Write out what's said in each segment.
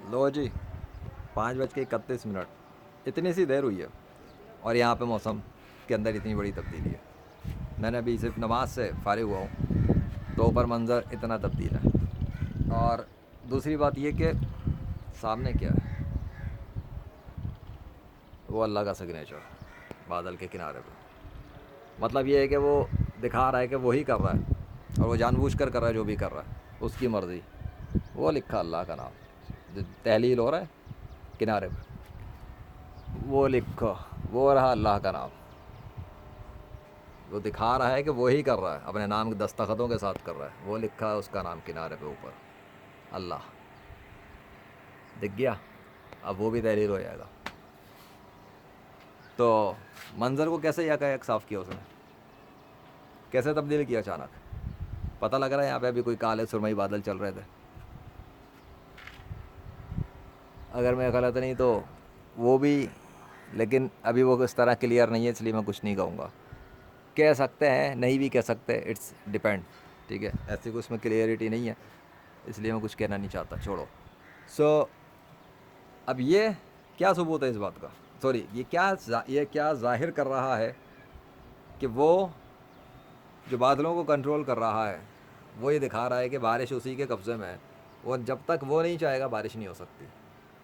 لو جی 5:31 اتنی سی دیر ہوئی ہے اور یہاں پہ موسم کے اندر اتنی بڑی تبدیلی ہے. میں نے ابھی صرف نماز سے فارغ ہوا ہوں تو اوپر منظر اتنا تبدیل ہے. اور دوسری بات یہ کہ سامنے کیا ہے؟ وہ اللہ کا سگنیچر بادل کے کنارے پہ. مطلب یہ ہے کہ وہ دکھا رہا ہے کہ وہی کر رہا ہے اور وہ جان بوجھ کر رہا ہے جو بھی کر رہا ہے اس کی مرضی. وہ لکھا اللہ کا نام جو تحلیل ہو رہا ہے کنارے پہ وہ لکھو. وہ رہا اللہ کا نام. وہ دکھا رہا ہے کہ وہی کر رہا ہے اپنے نام کے دستخطوں کے ساتھ کر رہا ہے. وہ لکھا ہے اس کا نام کنارے پہ اوپر اللہ. دکھ گیا. اب وہ بھی تحریر ہو جائے گا. تو منظر کو کیسے یک صاف کیا اس نے, کیسے تبدیل کیا اچانک. پتہ لگ رہا ہے یہاں پہ ابھی کوئی کالے سرمئی بادل چل رہے تھے. اگر میں غلط نہیں تو وہ بھی, لیکن ابھی وہ اس طرح کلیئر نہیں ہے اس لیے میں کچھ نہیں کہوں گا. کہہ سکتے ہیں نہیں بھی کہہ سکتے, اٹس ڈپینڈ. ٹھیک ہے, ایسی کوئی اس میں کلیئرٹی نہیں ہے اس لیے میں کچھ کہنا نہیں چاہتا, چھوڑو. سو اب یہ کیا ثبوت ہے اس بات کا, سوری یہ کیا ظاہر کر رہا ہے کہ وہ جو بادلوں کو کنٹرول کر رہا ہے وہ یہ دکھا رہا ہے کہ بارش اسی کے قبضے میں ہے. وہ جب تک وہ نہیں چاہے گا بارش نہیں ہو سکتی.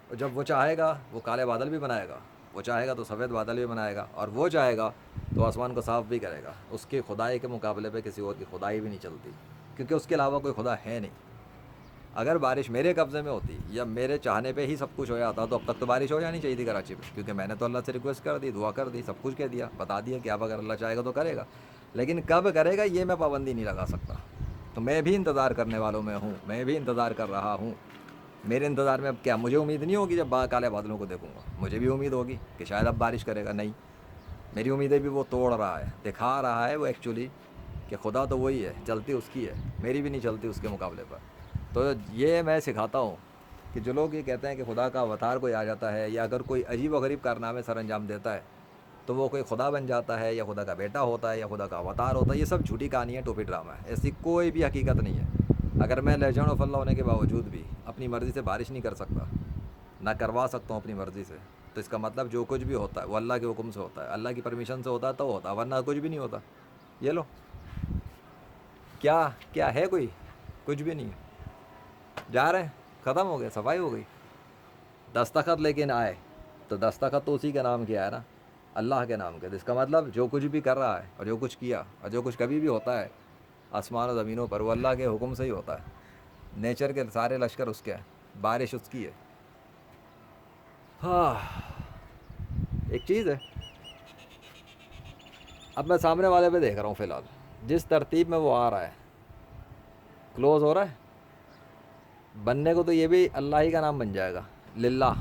اور جب وہ چاہے گا وہ کالے بادل بھی بنائے گا, وہ چاہے گا تو سفید بادل بھی بنائے گا, اور وہ چاہے گا تو آسمان کو صاف بھی کرے گا. اس کی خدائی کے مقابلے پہ کسی اور کی خدائی بھی نہیں چلتی, کیونکہ اس کے علاوہ کوئی خدا ہے نہیں. اگر بارش میرے قبضے میں ہوتی یا میرے چاہنے پہ ہی سب کچھ ہو جاتا تو اب تک تو بارش ہو جانی چاہیے تھی کراچی میں, کیونکہ میں نے تو اللہ سے ریکویسٹ کر دی, دعا کر دی, سب کچھ کہہ دیا, بتا دیا کہ اب اگر اللہ چاہے گا تو کرے گا. لیکن کب کرے گا یہ میں پابندی نہیں لگا سکتا. تو میں بھی انتظار کرنے والوں میں ہوں, میں بھی انتظار کر رہا ہوں. میرے انتظار میں اب کیا, مجھے امید نہیں ہوگی جب کالے بادلوں کو دیکھوں گا, مجھے بھی امید ہوگی کہ شاید اب بارش کرے گا. نہیں, میری امیدیں بھی وہ توڑ رہا ہے, دکھا رہا ہے وہ ایکچولی کہ خدا تو وہی ہے, چلتی اس کی ہے, میری بھی نہیں چلتی اس کے مقابلے پر. تو یہ میں سکھاتا ہوں کہ جو لوگ یہ کہتے ہیں کہ خدا کا اوتار کوئی آ جاتا ہے یا اگر کوئی عجیب و غریب کارنامے سر انجام دیتا ہے تو وہ کوئی خدا بن جاتا ہے یا خدا کا بیٹا ہوتا ہے یا خدا کا اوتار ہوتا ہے, یہ سب جھوٹی کہانی ہے, ٹوپی ڈرامہ ہے. ایسی کوئی بھی حقیقت نہیں ہے. اگر میں لیجنڈ آف اللہ ہونے کے باوجود بھی اپنی مرضی سے بارش نہیں کر سکتا, نہ کروا سکتا ہوں اپنی مرضی سے, تو اس کا مطلب جو کچھ بھی ہوتا ہے وہ اللہ کے حکم سے ہوتا ہے, اللہ کی پرمیشن سے ہوتا ہے تو ہوتا ہے, ورنہ کچھ بھی نہیں ہوتا. یہ لو کیا کیا ہے, کوئی کچھ بھی نہیں ہے. جا رہے ہیں, ختم ہو گیا, صفائی ہو گئی. دستخط لیکن آئے تو دستخط تو اسی کے نام کیا ہے نا, اللہ کے نام کے. اس کا مطلب جو کچھ بھی کر رہا ہے اور جو کچھ کیا اور جو کچھ کبھی بھی ہوتا ہے آسمان و زمینوں پر وہ اللہ کے حکم سے ہی ہوتا ہے. نیچر کے سارے لشکر اس کے ہیں, بارش اس کی ہے. ہاں, ایک چیز ہے, اب میں سامنے والے پہ دیکھ رہا ہوں فی الحال جس ترتیب میں وہ آ رہا ہے, کلوز ہو رہا ہے بننے کو, تو یہ بھی اللہ ہی کا نام بن جائے گا, للہ.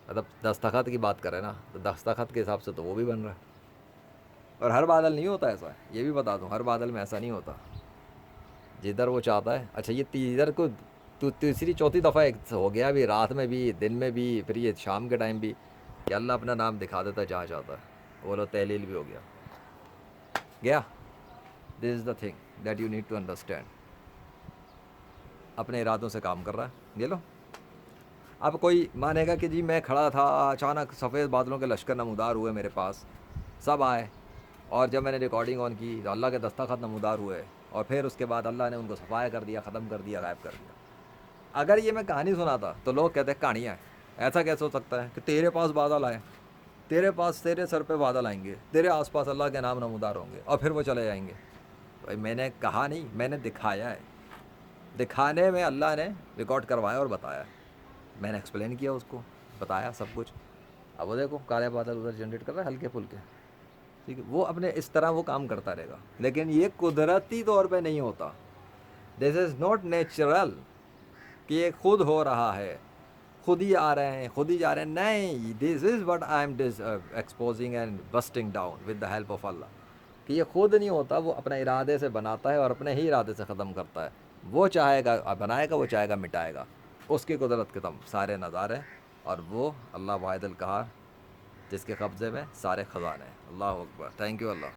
مطلب دستخط کی بات کریں نا تو دستخط کے حساب سے تو وہ بھی بن رہا ہے. اور ہر بادل نہیں ہوتا ایسا, یہ بھی بتا دوں, ہر بادل میں ایسا نہیں ہوتا. جدھر وہ چاہتا ہے, اچھا یہ ادھر کو تیسری چوتھی دفعہ ایک ہو گیا ابھی, رات میں بھی, دن میں بھی, پھر یہ شام کے ٹائم بھی, کہ اللہ اپنا نام دکھا دیتا ہے جہاں چاہتا ہے. وہ لو تحلیل بھی ہو گیا. گیا. This is the thing that you need to understand. اپنے ارادوں سے کام کر رہا ہے, یہ لو. اب کوئی مانے گا کہ جی میں کھڑا تھا, اچانک سفید بادلوں کے لشکر نمودار ہوئے میرے پاس, سب آئے, اور جب میں نے ریکارڈنگ آن کی تو اللہ کے دستخط نمودار ہوئے, اور پھر اس کے بعد اللہ نے ان کو صفایا کر دیا, ختم کر دیا, غائب کر دیا. اگر یہ میں کہانی سناتا تو لوگ کہتے ہیں کہانیاں ہیں. ایسا کیسے ہو سکتا ہے کہ تیرے پاس بادل آئے, تیرے پاس, تیرے سر پہ بادل آئیں گے, تیرے آس پاس اللہ کے نام نمودار ہوں گے, اور پھر وہ چلے جائیں گے. بھائی میں نے کہا نہیں, میں نے دکھایا ہے. دکھانے میں اللہ نے ریکارڈ کروایا اور بتایا, میں نے ایکسپلین کیا اس کو, بتایا سب کچھ. اب وہ دیکھو کالے بادل ادھر جنریٹ کر رہا ہے ہلکے پھلکے, ٹھیک ہے, وہ اپنے اس طرح وہ کام کرتا رہے گا. لیکن یہ قدرتی طور پہ نہیں ہوتا. دس از ناٹ نیچرل کہ یہ خود ہو رہا ہے, خود ہی آ رہے ہیں, خود ہی جا رہے ہیں. نہیں, this is what I am exposing and busting down with the help of اللہ. کہ یہ خود نہیں ہوتا, وہ اپنے ارادے سے بناتا ہے اور اپنے ہی ارادے سے ختم کرتا ہے. وہ چاہے گا بنائے گا, وہ چاہے گا مٹائے گا, اس کی قدرت کے تم سارے نظارے. اور وہ اللہ واحد القہار جس کے قبضے میں سارے خزانے ہیں. اللہ اکبر, تھینک یو اللہ.